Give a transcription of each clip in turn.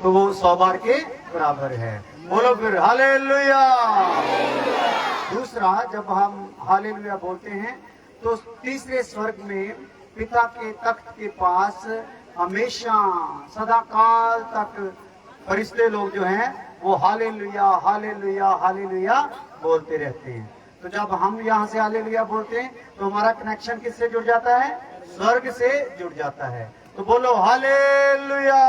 तो वो 100 बार के बराबर है। बोलो फिर हालेलुया। दूसरा, जब हम हालेलुया बोलते हैं तो तीसरे स्वर्ग में पिता के तख्त के पास हमेशा सदा काल तक फरिश्ते लोग जो हैं वो हालेलुया हालेलुया हालेलुया बोलते रहते हैं। तो जब हम यहाँ से हालेलुया बोलते हैं तो हमारा कनेक्शन किससे जुड़ जाता है? स्वर्ग से जुड़ जाता है। तो बोलो हालेलुया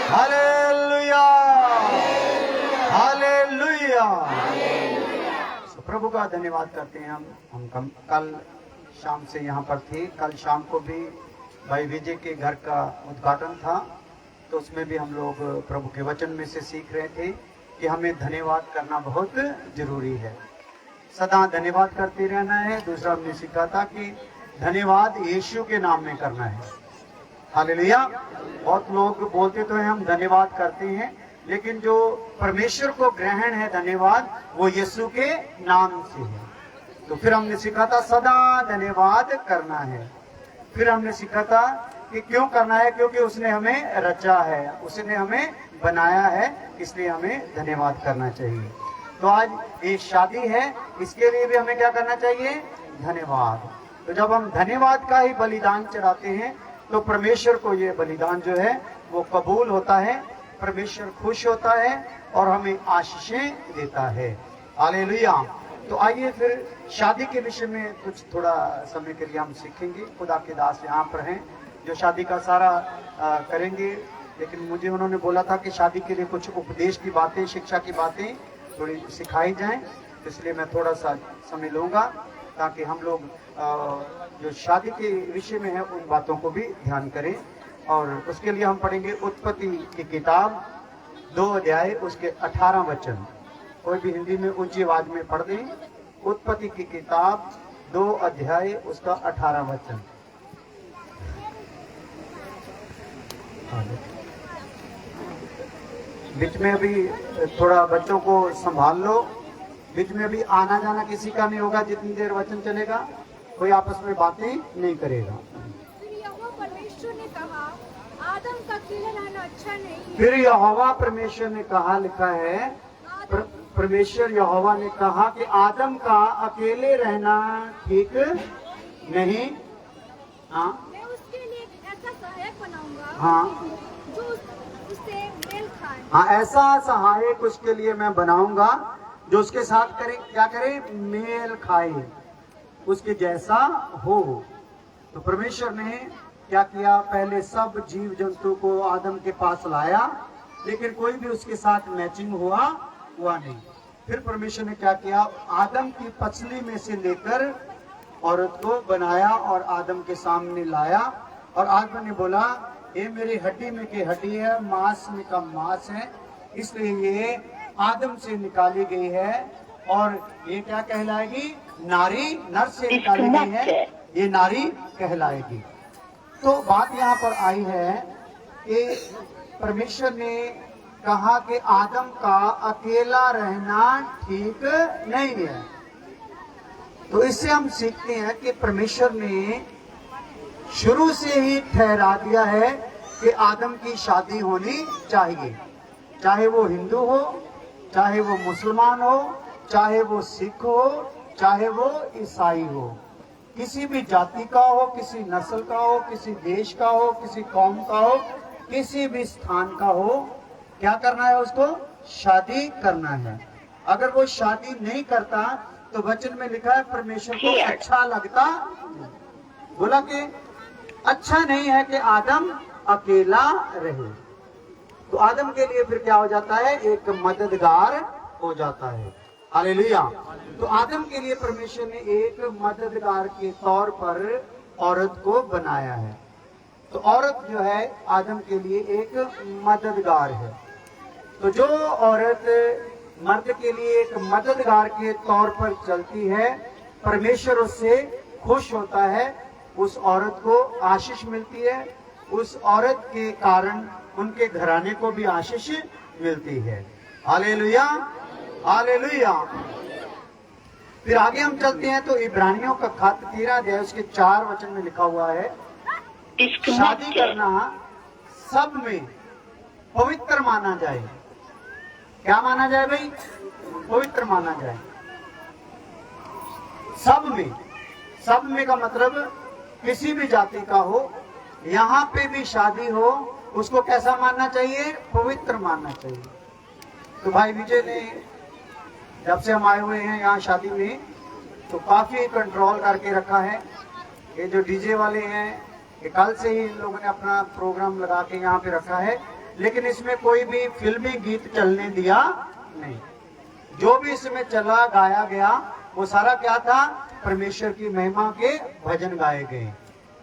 हालेलुया हालेलुया। प्रभु का धन्यवाद करते हैं। हम कल शाम से यहाँ पर थे। कल शाम को भी भाई विजय के घर का उद्घाटन था, तो उसमें भी हम लोग प्रभु के वचन में से सीख रहे थे कि हमें धन्यवाद करना बहुत जरूरी है, सदा धन्यवाद करते रहना है। दूसरा हमने सीखा था कि धन्यवाद यीशु के नाम में करना है। हालेलुया। बहुत लोग बोलते तो हैं हम धन्यवाद करते हैं, लेकिन जो परमेश्वर को ग्रहण है धन्यवाद वो यीशु के नाम से है। तो फिर हमने सीखा था सदा धन्यवाद करना है। फिर हमने सीखा था कि क्यों करना है, क्योंकि उसने हमें रचा है, उसने हमें बनाया है, इसलिए हमें धन्यवाद करना चाहिए। तो आज एक शादी है, इसके लिए भी हमें क्या करना चाहिए? धन्यवाद। तो जब हम धन्यवाद का ही बलिदान चढ़ाते हैं तो परमेश्वर को ये बलिदान जो है वो कबूल होता है, परमेश्वर खुश होता है और हमें आशीषें देता है। हालेलुया। तो आइए फिर शादी के विषय में कुछ थोड़ा समय के लिए हम सीखेंगे। खुदा के दास यहाँ पर हैं जो शादी का सारा करेंगे, लेकिन मुझे उन्होंने बोला था कि शादी के लिए कुछ उपदेश की बातें, शिक्षा की बातें थोड़ी सिखाई जाएं, तो इसलिए मैं थोड़ा सा समय लूँगा ताकि हम लोग जो शादी के विषय में है उन बातों को भी ध्यान करें। और उसके लिए हम पढ़ेंगे उत्पत्ति की किताब 2 अध्याय उसके 18 वचन। कोई भी हिंदी में ऊंची आवाज में पढ़ दें। उत्पत्ति की किताब 2 अध्याय उसका 18 वचन। बीच में अभी थोड़ा बच्चों को संभाल लो, बीच में अभी आना जाना किसी का नहीं होगा। जितनी देर वचन चलेगा कोई आपस में बातें नहीं करेगा। फिर यहोवा परमेश्वर ने कहा, आदम का अकेले रहना अच्छा नहीं। फिर यहोवा परमेश्वर ने कहा, लिखा है परमेश्वर यहोवा ने कहा कि आदम का अकेले रहना ठीक नहीं। हाँ, मैं उसके लिए एक ऐसा सहायक बनाऊंगा, हाँ, जो उससे मेल खाए। हाँ, ऐसा सहायक उसके लिए मैं बनाऊंगा जो उसके साथ करे, क्या करे? मेल खाए, उसके जैसा हो। तो परमेश्वर ने क्या किया? पहले सब जीव जंतु को आदम के पास लाया, लेकिन कोई भी उसके साथ मैचिंग हुआ नहीं। फिर परमेश्वर ने क्या किया? आदम की पसली में से लेकर औरत को बनाया और आदम के सामने लाया। और आदम ने बोला, ये मेरी हड्डी में की हड्डी है, मांस में का मांस है, इसलिए ये आदम से निकाली गई है और ये क्या कहलाएगी? नारी। नर से निकाली गई है, ये नारी कहलाएगी। तो बात यहाँ पर आई है कि परमेश्वर ने कहा कि आदम का अकेला रहना ठीक नहीं है। तो इससे हम सीखते हैं कि परमेश्वर ने शुरू से ही ठहरा दिया है कि आदम की शादी होनी चाहिए, चाहे वो हिंदू हो, चाहे वो मुसलमान हो, चाहे वो सिख हो, चाहे वो ईसाई हो, किसी भी जाति का हो, किसी नस्ल का हो, किसी देश का हो, किसी कौम का हो, किसी भी स्थान का हो, क्या करना है? उसको शादी करना है। अगर वो शादी नहीं करता तो वचन में लिखा है परमेश्वर को अच्छा लगता, बोला कि अच्छा नहीं है कि आदम अकेला रहे। तो आदम के लिए फिर क्या हो जाता है? एक मददगार हो जाता है। हालेलुया। तो आदम के लिए परमेश्वर ने एक मददगार के तौर पर औरत को बनाया है। तो औरत जो है आदम के लिए एक मददगार है। तो जो औरत मर्द के लिए एक मददगार के तौर पर चलती है, परमेश्वर उससे खुश होता है, उस औरत को आशीष मिलती है, उस औरत के कारण उनके घराने को भी आशीष मिलती है। Hallelujah hallelujah. फिर आगे हम चलते हैं तो इब्रानियों का खत 13 अध्याय उसके 4 वचन में लिखा हुआ है, शादी करना सब में पवित्र माना जाए। क्या माना जाए भाई? पवित्र माना जाए। सब में का मतलब किसी भी जाति का हो, यहाँ पे भी शादी हो, उसको कैसा मानना चाहिए? पवित्र मानना चाहिए। तो भाई विजय ने जब से हम आए हुए हैं यहाँ शादी में, तो काफी कंट्रोल करके रखा है। ये जो डीजे वाले हैं, ये कल से ही इन लोगों ने अपना प्रोग्राम लगा के यहाँ पे रखा है, लेकिन इसमें कोई भी फिल्मी गीत चलने दिया नहीं। जो भी इसमें चला गाया गया वो सारा क्या था? परमेश्वर की महिमा के भजन गाए गए।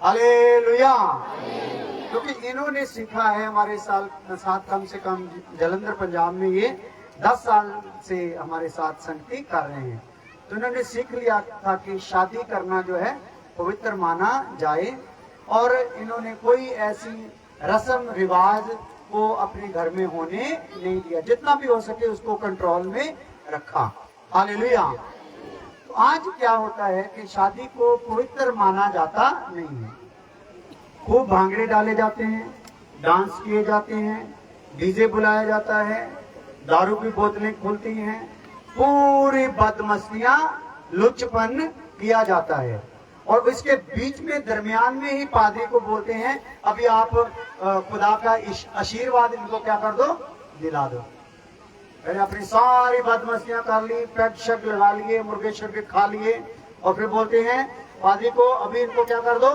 हालेलुया। क्योंकि इन्होंने सीखा है हमारे साथ कम से कम जलंधर पंजाब में ये 10 साल से हमारे साथ संगति कर रहे हैं। तो इन्होंने सीख लिया था कि शादी करना जो है पवित्र माना जाए, और इन्होंने कोई ऐसी रस्म रिवाज को अपने घर में होने नहीं दिया। जितना भी हो सके उसको कंट्रोल में रखा। हालेलुया। तो आज क्या होता है कि शादी को पवित्र माना जाता नहीं है। खूब भांगड़े डाले जाते हैं, डांस किए जाते हैं, डीजे बुलाया जाता है, दारू की बोतलें खुलती हैं, पूरी बदमस्तियां, लुच्चपन किया जाता है। और इसके बीच में दरमियान में ही पादरी को बोलते हैं, अभी आप खुदा का आशीर्वाद इनको क्या कर दो? दिला दो। मैंने अपनी सारी बदमस्तियां कर ली, पेट शक लगा लिए, मुर्गे शर्गे खा लिए, और फिर बोलते हैं पादरी को अभी इनको क्या कर दो?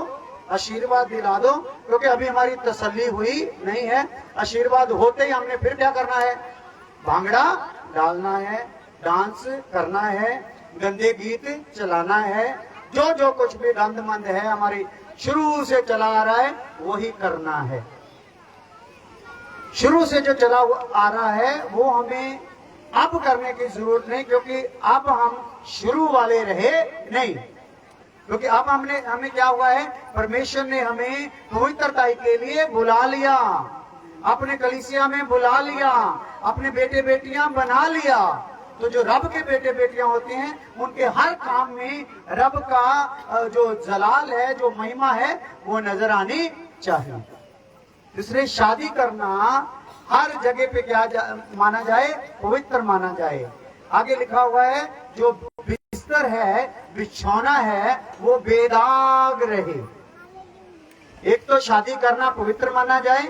आशीर्वाद दिला दो, क्योंकि अभी हमारी तसल्ली हुई नहीं है। आशीर्वाद होते ही हमने फिर क्या करना है? भांगड़ा डालना है, डांस करना है, गंदे गीत चलाना है, जो कुछ भी गंदमंद है हमारी शुरू से चला आ रहा है वही करना है। शुरू से जो चला आ रहा है वो हमें अब करने की जरूरत नहीं, क्योंकि अब हम शुरू वाले रहे नहीं। क्योंकि अब हमें क्या हुआ है? परमेश्वर ने हमें पवित्रता के लिए बुला लिया, अपने कलीसिया में बुला लिया, अपने बेटे बेटियां बना लिया। तो जो रब के बेटे बेटियां होते हैं उनके हर काम में रब का जो जलाल है, जो महिमा है, वो नजर आनी चाहिए। इसलिए शादी करना हर जगह पे क्या माना जाए? पवित्र माना जाए। आगे लिखा हुआ है जो बिस्तर है, बिछौना है, वो बेदाग रहे। एक तो शादी करना पवित्र माना जाए,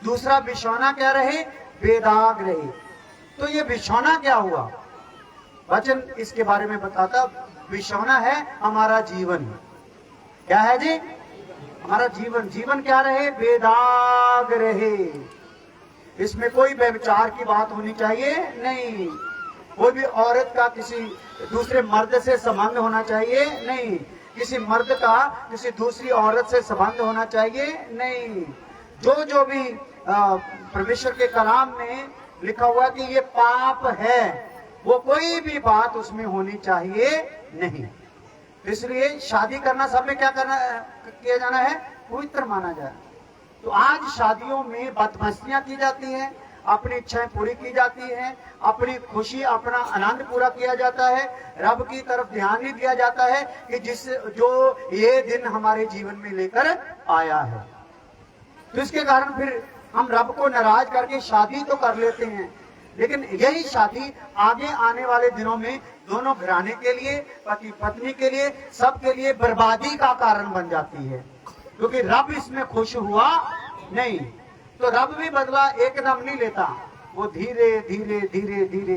दूसरा बिछौना क्या रहे? बेदाग रहे। तो ये बिछौना क्या हुआ? वचन इसके बारे में बताता, बिछौना है हमारा जीवन। क्या है जी? हमारा जीवन। जीवन क्या रहे? बेदाग रहे। इसमें कोई व्यभिचार की बात होनी चाहिए नहीं, कोई भी औरत का किसी दूसरे मर्द से संबंध होना चाहिए नहीं, किसी मर्द का किसी दूसरी औरत से संबंध होना चाहिए नहीं। जो भी परमेश्वर के कलाम में लिखा हुआ कि ये पाप है, वो कोई भी बात उसमें होनी चाहिए नहीं। इसलिए शादी करना सब में क्या किया जाना है? पवित्र माना जाए। तो आज शादियों में बदमस्तियां की जाती हैं, अपनी इच्छाएं पूरी की जाती हैं, अपनी खुशी, अपना आनंद पूरा किया जाता है, रब की तरफ ध्यान नहीं दिया जाता है कि जो ये दिन हमारे जीवन में लेकर आया है। तो इसके कारण फिर हम रब को नाराज करके शादी तो कर लेते हैं, लेकिन यही शादी आगे आने वाले दिनों में दोनों घराने के लिए, पति पत्नी के लिए, सबके लिए बर्बादी का कारण बन जाती है, क्योंकि रब इसमें खुश हुआ नहीं। तो रब भी बदला एकदम नहीं लेता, वो धीरे धीरे धीरे धीरे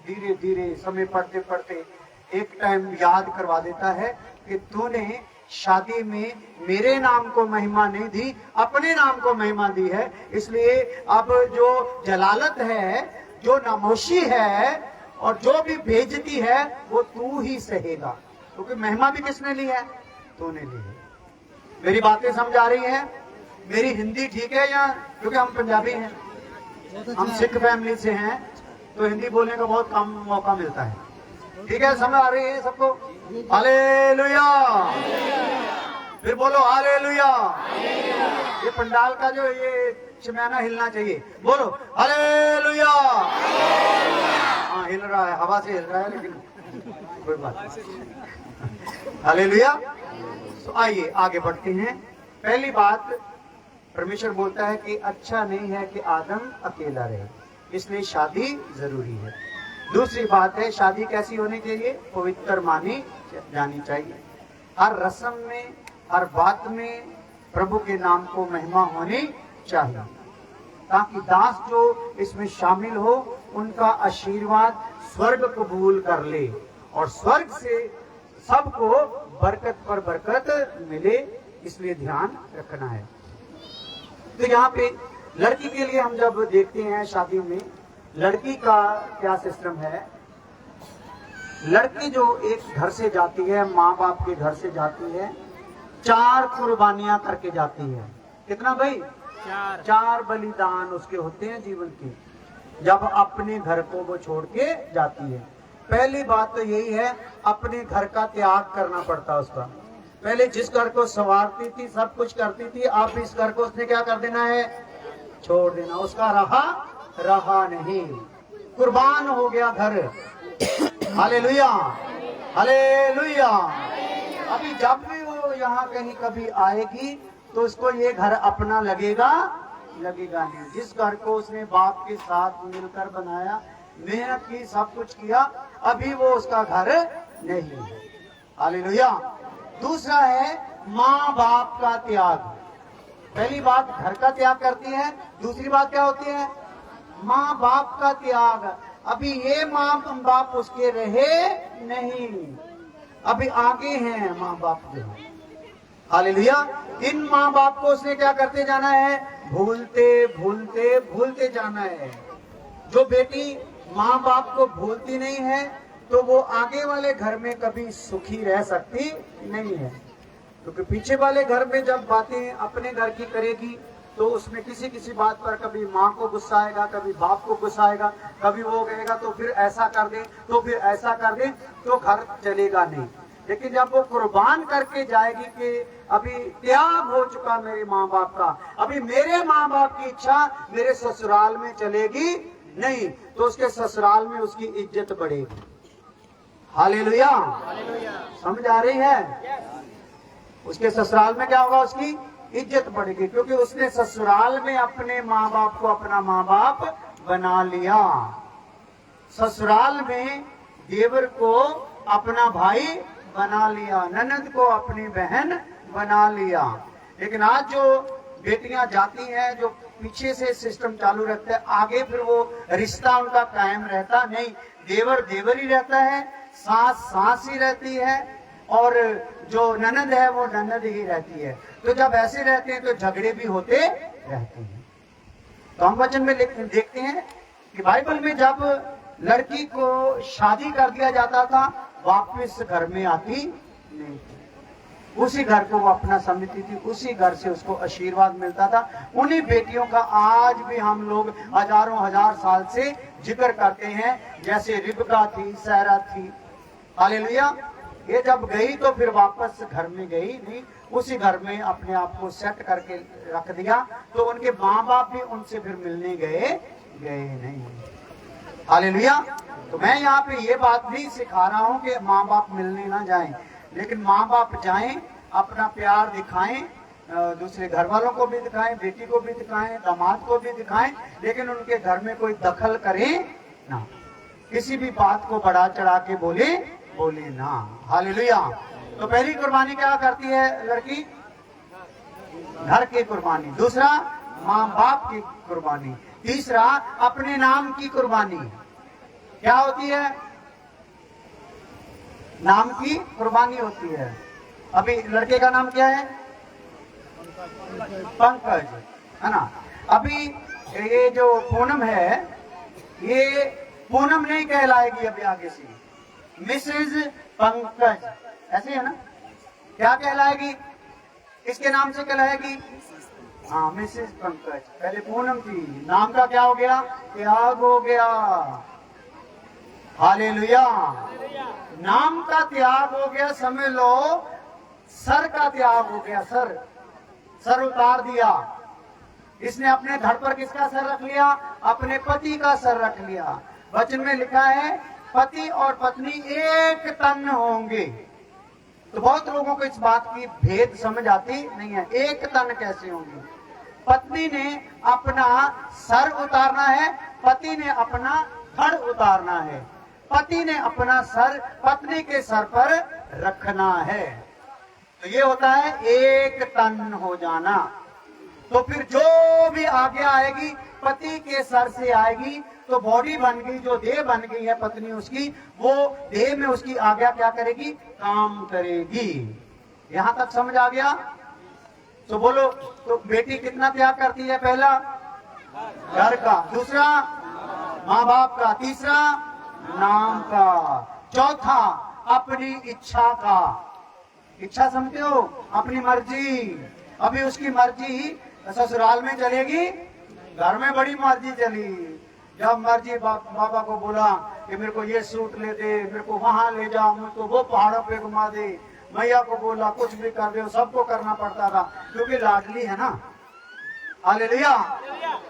धीरे धीरे समय पढ़ते पढ़ते एक टाइम याद करवा देता है कि तूने शादी में मेरे नाम को महिमा नहीं दी, अपने नाम को महिमा दी है। इसलिए अब जो जलालत है, जो नामोशी है और जो भी बेइज्जती है वो तू ही सहेगा, क्योंकि महिमा भी किसने ली है? तूने ली है। मेरी बातें समझ आ रही है? मेरी हिंदी ठीक है या? क्योंकि हम पंजाबी हैं, हम सिख फैमिली से हैं, तो हिंदी बोलने का बहुत कम मौका मिलता है। ठीक है, समझ आ रही है सबको? हालेलुया। फिर बोलो हालेलुया। ये पंडाल का जो ये शमयाना हिलना चाहिए, बोलो हालेलुया। हाँ हिल रहा है, हवा से हिल रहा है, लेकिन कोई बात नहीं। हालेलुया। तो आइए आगे बढ़ते हैं। पहली बात, परमेश्वर बोलता है कि अच्छा नहीं है कि आदम अकेला रहे, इसलिए शादी जरूरी है। दूसरी बात है, शादी कैसी होनी चाहिए? पवित्र मानी जानी चाहिए। हर रस्म में, हर बात में प्रभु के नाम को महिमा होनी चाहिए, ताकि दास जो इसमें शामिल हो उनका आशीर्वाद स्वर्ग कबूल कर ले और स्वर्ग से सबको बरकत पर बरकत मिले, इसलिए ध्यान रखना है। तो यहाँ पे लड़की के लिए हम जब देखते हैं शादी में, लड़की का क्या सिस्टम है। लड़की जो एक घर से जाती है, माँ बाप के घर से जाती है, 4 कुर्बानियां करके जाती है। कितना भाई? 4 बलिदान उसके होते हैं जीवन के, जब अपने घर को वो छोड़ के जाती है। पहली बात तो यही है, अपने घर का त्याग करना पड़ता है उसका। पहले जिस घर को संवारती थी, सब कुछ करती थी, अब इस घर को उसने क्या कर देना है? छोड़ देना। उसका रहा नहीं, कुर्बान हो गया घर। Hallelujah, hallelujah. अभी जब भी वो यहाँ कहीं कभी आएगी तो उसको ये घर अपना लगेगा नहीं। जिस घर को उसने बाप के साथ मिलकर बनाया, मेहनत की, सब कुछ किया, अभी वो उसका घर नहीं है। हालेलुया। दूसरा है माँ बाप का त्याग। पहली बात घर का त्याग करती है, दूसरी बात क्या होती है? माँ बाप का त्याग। अभी ये माँ बाप उसके रहे नहीं, अभी आगे हैं माँ बाप जो। हालेलुया। इन माँ बाप को उसने क्या करते जाना है? भूलते जाना है। जो बेटी माँ बाप को भूलती नहीं है तो वो आगे वाले घर में कभी सुखी रह सकती नहीं है, क्योंकि पीछे वाले घर में जब बातें अपने घर की करेगी तो उसमें किसी बात पर कभी माँ को गुस्सा आएगा, कभी बाप को गुस्सा आएगा, कभी वो कहेगा तो फिर ऐसा कर दे, तो फिर ऐसा कर दे, तो घर चलेगा नहीं। लेकिन जब वो कुर्बान करके जाएगी कि अभी त्याग हो चुका मेरे माँ बाप का, अभी मेरे माँ बाप की इच्छा मेरे ससुराल में चलेगी नहीं, तो उसके ससुराल में उसकी इज्जत बढ़ेगी। हालेलुया, समझ आ रही है? उसके ससुराल में क्या होगा? उसकी इज्जत बढ़ेगी, क्योंकि उसने ससुराल में अपने माँ बाप को अपना माँ बाप बना लिया। ससुराल में देवर को अपना भाई बना लिया, ननद को अपनी बहन बना लिया। लेकिन आज जो बेटियां जाती हैं, जो पीछे से सिस्टम चालू रखते हैं, आगे फिर वो रिश्ता उनका कायम रहता नहीं। देवर देवर ही रहता है, सास सास ही रहती है, और जो ननद है वो ननद ही रहती है। तो जब ऐसे रहते हैं तो झगड़े भी होते रहते हैं। तो हम वचन में देखते हैं कि बाइबल में जब लड़की को शादी कर दिया जाता था, वापस घर में आती नहीं थी, उसी घर को वो अपना समझती थी, उसी घर से उसको आशीर्वाद मिलता था। उन्हीं बेटियों का आज भी हम लोग हजारों हजार साल से जिक्र करते हैं, जैसे रिबका थी, सारा थी। हालेलुया। ये जब गई तो फिर वापस घर में गई नहीं, उसी घर में अपने आप को सेट करके रख दिया, तो उनके माँ बाप भी उनसे फिर मिलने गए नहीं। हालेलुया। तो मैं यहाँ पे ये बात भी सिखा रहा हूँ कि माँ बाप मिलने ना जाएं, लेकिन माँ बाप जाएं, अपना प्यार दिखाएं, दूसरे घर वालों को भी दिखाएं, बेटी को भी दिखाएं, दामाद को भी दिखाएं, लेकिन उनके घर में कोई दखल करे ना, किसी भी बात को बढ़ा चढ़ा के बोले ना। हालेलुया। तो पहली कुर्बानी क्या करती है लड़की? घर की कुर्बानी। दूसरा माँ बाप की कुर्बानी। तीसरा अपने नाम की कुर्बानी। क्या होती है? नाम की कुर्बानी होती है। अभी लड़के का नाम क्या है? पंकज, है ना। अभी ये जो पूनम है, ये पूनम नहीं कहलाएगी अभी आगे से, मिसेज पंकज, ऐसे है ना। क्या कहलाएगी? किसके नाम से कहलाएगी? हाँ, मिसेज पंकज। पहले पूनम थी, नाम का क्या हो गया? त्याग हो गया। हालेलुया। नाम का त्याग हो गया, समझ लो सर का त्याग हो गया। सर उतार दिया। इसने अपने धड़ पर किसका सर रख लिया? अपने पति का सर रख लिया। वचन में लिखा है पति और पत्नी एक तन होंगे। तो बहुत लोगों को इस बात की भेद समझ आती नहीं है, एक तन कैसे होंगे? पत्नी ने अपना सर उतारना है, पति ने अपना धड़ उतारना है। पति ने अपना सर पत्नी के सर पर रखना है। तो ये होता है एक तन हो जाना। तो फिर जो भी आगे आएगी पति के सर से आएगी, तो बॉडी बन गई, जो देह बन गई है पत्नी उसकी, वो देह में उसकी आज्ञा क्या करेगी, काम करेगी। यहां तक समझ आ गया? तो बोलो, तो बेटी कितना त्याग करती है? पहला घर का, दूसरा माँ बाप का, तीसरा नाम का, चौथा अपनी इच्छा का। इच्छा समझते हो? अपनी मर्जी। अभी उसकी मर्जी ससुराल में चलेगी, घर में बड़ी मर्जी चली। जब मर्जी बाबा को बोला कि मेरे को ये सूट ले दे, मेरे को वहां ले जाओ, मेरे को वो पहाड़ों पे घुमा दे, मैया को बोला कुछ भी कर दे, सबको करना पड़ता था, क्योंकि लाडली है ना, हालेलुया,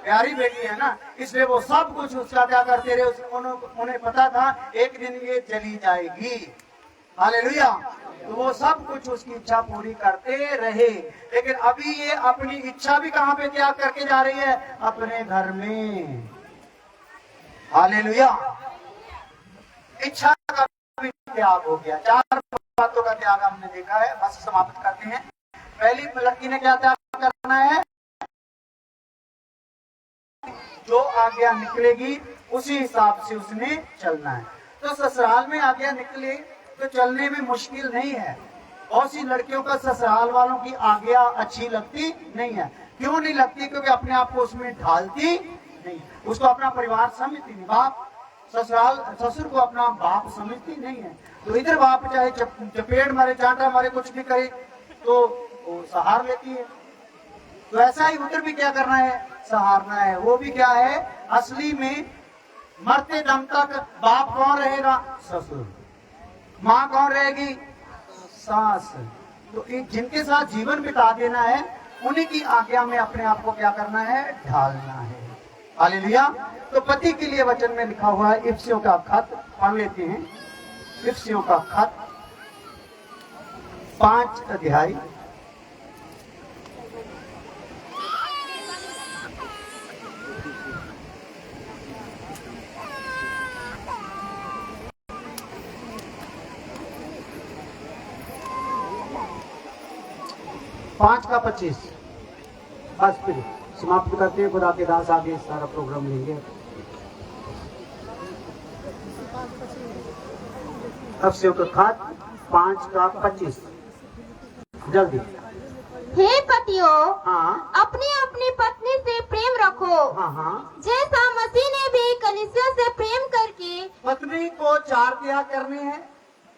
प्यारी बेटी है ना, इसलिए वो सब कुछ उसका क्या करते रहे। उन्हें पता था एक दिन ये चली जाएगी, हालेलुया। तो वो सब कुछ उसकी इच्छा पूरी करते रहे। लेकिन अभी ये अपनी इच्छा भी कहां पे त्याग करके जा रही है? अपने घर में, हालेलुया। इच्छा का भी त्याग हो गया। 4 बातों का त्याग हमने देखा है, बस समाप्त करते हैं। पहली लड़की ने क्या त्याग करना है? जो आज्ञा निकलेगी उसी हिसाब से उसने चलना है। तो ससुराल में आज्ञा निकले तो चलने में मुश्किल नहीं है। बहुत सी लड़कियों का ससुराल वालों की आज्ञा अच्छी लगती नहीं है। क्यों नहीं लगती? क्योंकि अपने आप को उसमें ढालती नहीं, उसको अपना परिवार समझती नहीं। बाप ससुर को अपना बाप समझती नहीं है। तो इधर बाप चाहे चपेट मारे, चांटा मारे, कुछ भी करे तो वो सहार लेती है। तो ऐसा ही उधर भी क्या करना है? सहारना है। वो भी क्या है? असली में मरते दम तक बाप कौन रहेगा? ससुर। माँ कौन रहेगी? सास। तो जिनके साथ जीवन बिता देना है उन्हीं की आज्ञा में अपने आप को क्या करना है? ढालना है। हालेलुया। तो पति के लिए वचन में लिखा हुआ है, इफिसियों का खत पढ़ लेते हैं। इफिसियों का खत 5 अध्याय 5 का 25। बस फिर समाप्त करते हैं। खुदा के दास आगे सारा प्रोग्राम लेंगे। इफिसियों का खत 5 का 25 जल्दी। हे पतियों, हाँ अपनी अपनी पत्नी से प्रेम रखो, हाँ हाँ। जैसा मसीह ने भी कलीसिया से प्रेम करके। पत्नी को 4 त्याग करने हैं।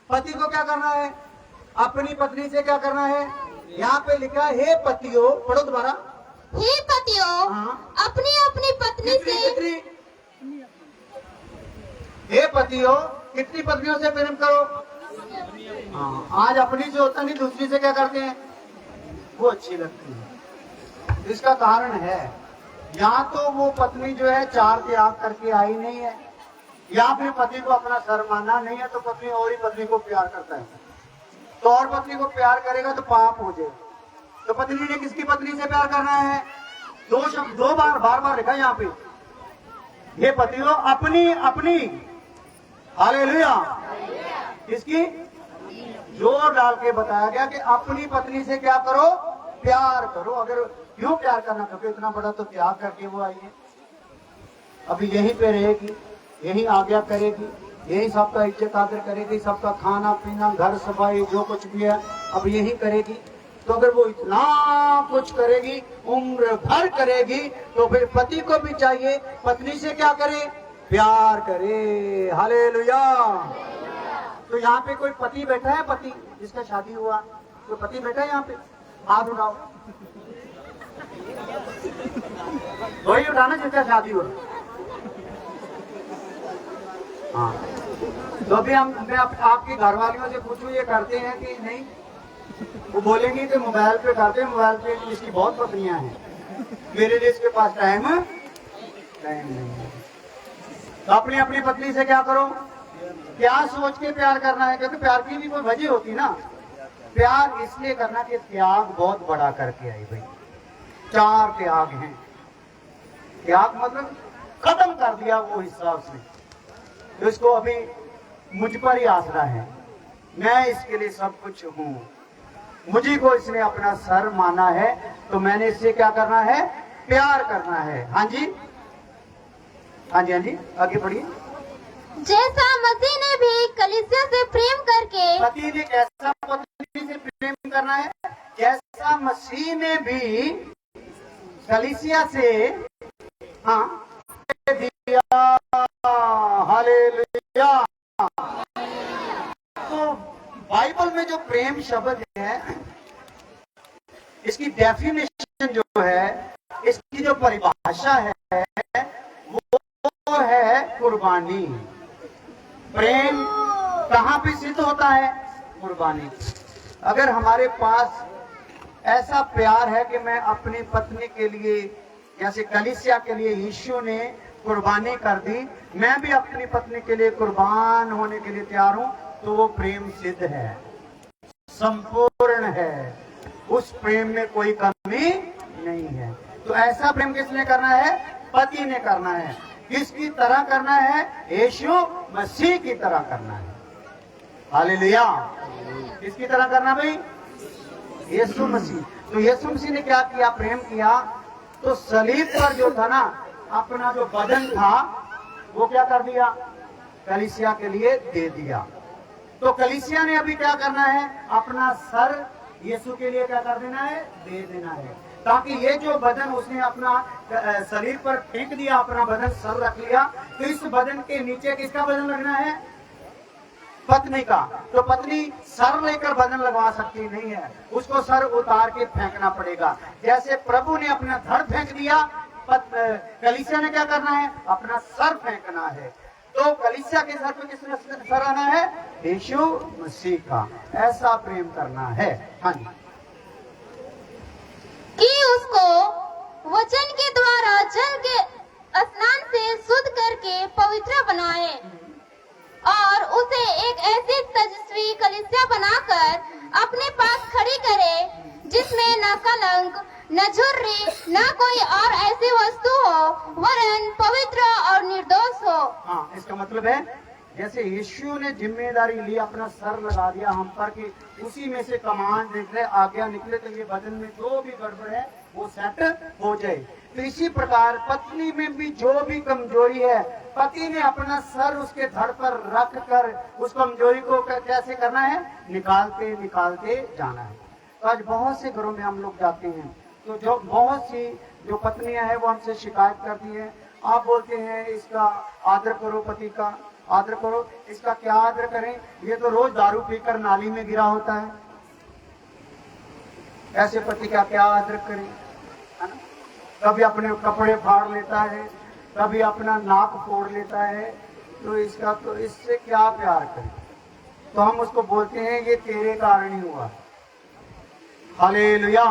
पति को क्या करना है? अपनी पत्नी से क्या करना है? यहाँ पे लिखा है, हे पतियों, पढ़ो दोबारा। हे पतियों, हाँ। अपनी अपनी पत्नी से। हे पतियों, कितनी पत्नियों से प्रेम करो? हाँ, आज अपनी से होता नहीं, दूसरी से क्या करते हैं? वो अच्छी लगती है। इसका कारण है, या तो वो पत्नी जो है 4 त्याग करके आई नहीं है, या फिर पति को अपना सर मानना नहीं है, तो पत्नी और ही पत्नी को प्यार करता है। तो और पत्नी को प्यार करेगा तो पाप हो जाएगा। तो पत्नी ने किसकी पत्नी से प्यार करना है? 2 शब्द 2 बार लिखा यहाँ पे, ये पतियों अपनी अपनी, हालेलुया, इसकी जोर डाल के बताया गया कि अपनी पत्नी से क्या करो? प्यार करो। अगर क्यों प्यार करना? क्योंकि इतना बड़ा तो त्याग करके वो आई है। अभी यहीं पे रहेगी, यही आज्ञा करेगी, यही सबका इज्जत आदर करेगी, सबका खाना पीना, घर सफाई, जो कुछ भी है अब यही करेगी। तो अगर वो इतना कुछ करेगी, उम्र भर करेगी, तो फिर पति को भी चाहिए पत्नी से क्या करे? प्यार करे। हालेलुया। तो यहाँ पे कोई पति बैठा है? पति जिसका शादी हुआ, कोई पति बैठा है यहाँ पे? हाथ उठाओ। वही उठाना जिसका शादी हुआ। हाँ। तो अभी मैं आपकी घरवालियों से पूछूं, ये करते हैं कि नहीं? वो बोलेंगी कि मोबाइल पे करते हैं, मोबाइल पे इसकी बहुत पत्नियां हैं, मेरे लिए इसके पास टाइम नहीं है। तो अपनी अपनी पत्नी से क्या करो? क्या सोच के प्यार करना है? क्योंकि प्यार की भी कोई वजह होती ना। प्यार इसलिए करना कि त्याग बहुत बड़ा करके आई भाई। 4 त्याग हैं। त्याग मतलब खत्म कर दिया वो हिस्सा उसने, तो इसको अभी मुझ पर ही आसरा है, मैं इसके लिए सब कुछ हूं, मुझे को इसने अपना सर माना है, तो मैंने इससे क्या करना है, प्यार करना है। हाँ जी, हाँ जी, हाँ जी, आगे बढ़िए। जैसा मसीह ने भी कलीसिया से प्रेम करके पति ने कैसा पत्नी से प्रेम करना है, जैसा मसीह ने भी कलीसिया से हाँ दिया। हालेलुया। तो बाइबल में जो प्रेम शब्द है, इसकी डेफिनेशन जो है, इसकी जो परिभाषा है, वो है कुर्बानी। प्रेम कहाँ पे सिद्ध होता है, कुर्बानी। अगर हमारे पास ऐसा प्यार है कि मैं अपनी पत्नी के लिए, जैसे कलीसिया के लिए यीशु ने कुर्बानी कर दी, मैं भी अपनी पत्नी के लिए कुर्बान होने के लिए तैयार हूं, तो वो प्रेम सिद्ध है, संपूर्ण है, उस प्रेम में कोई कमी नहीं है। तो ऐसा प्रेम किसने करना है, पति ने करना है। किसकी तरह करना है, यीशु मसीह की तरह करना है। हालेलुया। किसकी तरह करना भाई, यीशु मसीह। तो यीशु मसीह ने क्या किया, प्रेम किया, तो सलीब पर जो था ना, अपना जो बदन था वो क्या कर दिया, कलीसिया के लिए दे दिया। तो कलीसिया ने अभी क्या करना है, अपना सर यीशु के लिए क्या कर देना है, दे देना है, ताकि ये जो बदन उसने अपना शरीर पर फेंक दिया, अपना बदन सर रख लिया, तो इस बदन के नीचे किसका बदन लगना है, पत्नी का। तो पत्नी सर लेकर बदन लगवा सकती नहीं है, उसको सर उतार के फेंकना पड़ेगा। जैसे प्रभु ने अपना धड़ फेंक दिया, कलीसिया ने क्या करना है, अपना सर फेंकना है। तो कलीसिया के सर पे किसने सर आना है, यीशु मसीह का। ऐसा प्रेम करना है। हाँ जी, कि उसको वचन के द्वारा जल के स्नान से शुद्ध करके पवित्र बनाए और उसे एक ऐसी तेजस्वी कलीसिया बनाकर अपने पास खड़ी करे, जिसमें न कलंक, न झुर्री, न कोई और ऐसी वस्तु हो, वरन पवित्र और निर्दोष हो। हाँ, इसका मतलब है जैसे यीशु ने जिम्मेदारी ली, अपना सर लगा दिया हम पर कि उसी में से कमांड निकले, आज्ञा निकले, तो ये बदन में जो भी गड़बड़ है वो सेट हो जाए। तो इसी प्रकार पत्नी में भी जो भी कमजोरी है, पति ने अपना सर उसके धड़ पर रख कर उस कमजोरी को कैसे करना है, निकालते निकालते जाना है। तो आज बहुत से घरों में हम लोग जाते हैं, तो जो बहुत सी जो पत्नियां हैं वो हमसे शिकायत करती हैं, आप बोलते हैं इसका आदर करो, पति का आदर करो। इसका क्या आदर करें, ये तो रोज दारू पीकर नाली में गिरा होता है, ऐसे पति का क्या आदर करें, है ना। कभी अपने कपड़े फाड़ लेता है, कभी अपना नाक फोड़ लेता है, तो इसका तो इससे क्या प्यार करें। तो हम उसको बोलते हैं ये तेरे कारण ही हुआ। हालेलुया।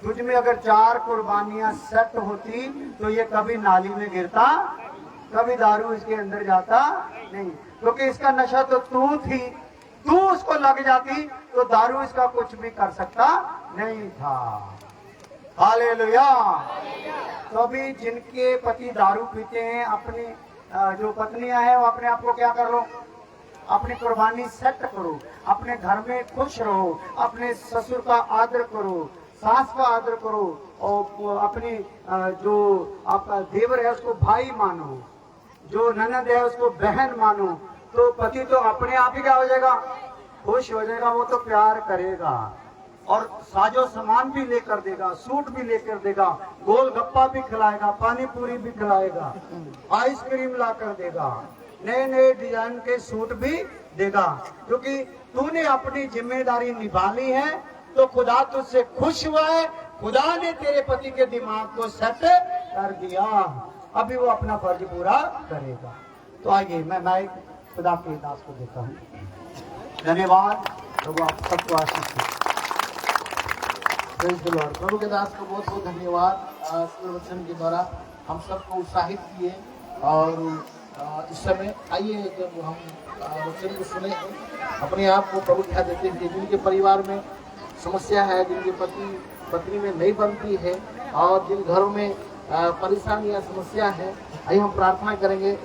तुझ में अगर 4 कुर्बानियां सेट होती तो ये कभी नाली में गिरता, कभी दारू इसके अंदर जाता नहीं, क्योंकि इसका नशा तो तू थी, तू उसको लग जाती तो दारू इसका कुछ भी कर सकता नहीं था। हालेलुया। तो अभी जिनके पति दारू पीते हैं, अपनी जो पत्नियां हैं वो अपने आप को क्या कर लो, अपनी कुर्बानी सेट करो, अपने घर में खुश रहो, अपने ससुर का आदर करो, सास का आदर करो, और अपनी जो आपका देवर है उसको भाई मानो, जो ननद है उसको बहन मानो। तो पति तो अपने आप ही क्या हो जाएगा, खुश हो जाएगा, वो तो प्यार करेगा और साजो सामान भी लेकर देगा, सूट भी लेकर देगा, गोलगप्पा भी खिलाएगा, पानी पूरी भी खिलाएगा, आइसक्रीम ला कर देगा, नए नए डिजाइन के सूट भी देगा, क्योंकि तूने अपनी जिम्मेदारी निभा ली है। तो खुदा तुझसे खुश हुआ है, खुदा ने तेरे पति के दिमाग को सेट कर दिया, अभी वो अपना फर्ज पूरा करेगा। तो आइए मैं माइक खुदा के दास को देता हूँ। धन्यवाद प्रभु, आप सबको आशीष दे। Praise the lord. प्रभु के दास को बहुत बहुत धन्यवाद। वचन के द्वारा हम सबको उत्साहित किए, और इस समय आइए जब हम वचन को सुने, अपने आप को प्रभु ध्यान देते हैं। जिनके परिवार में समस्या है, जिनके पति पत्नी में नहीं बनती है और जिन घरों में परेशानी या समस्या है, आइए हम प्रार्थना करेंगे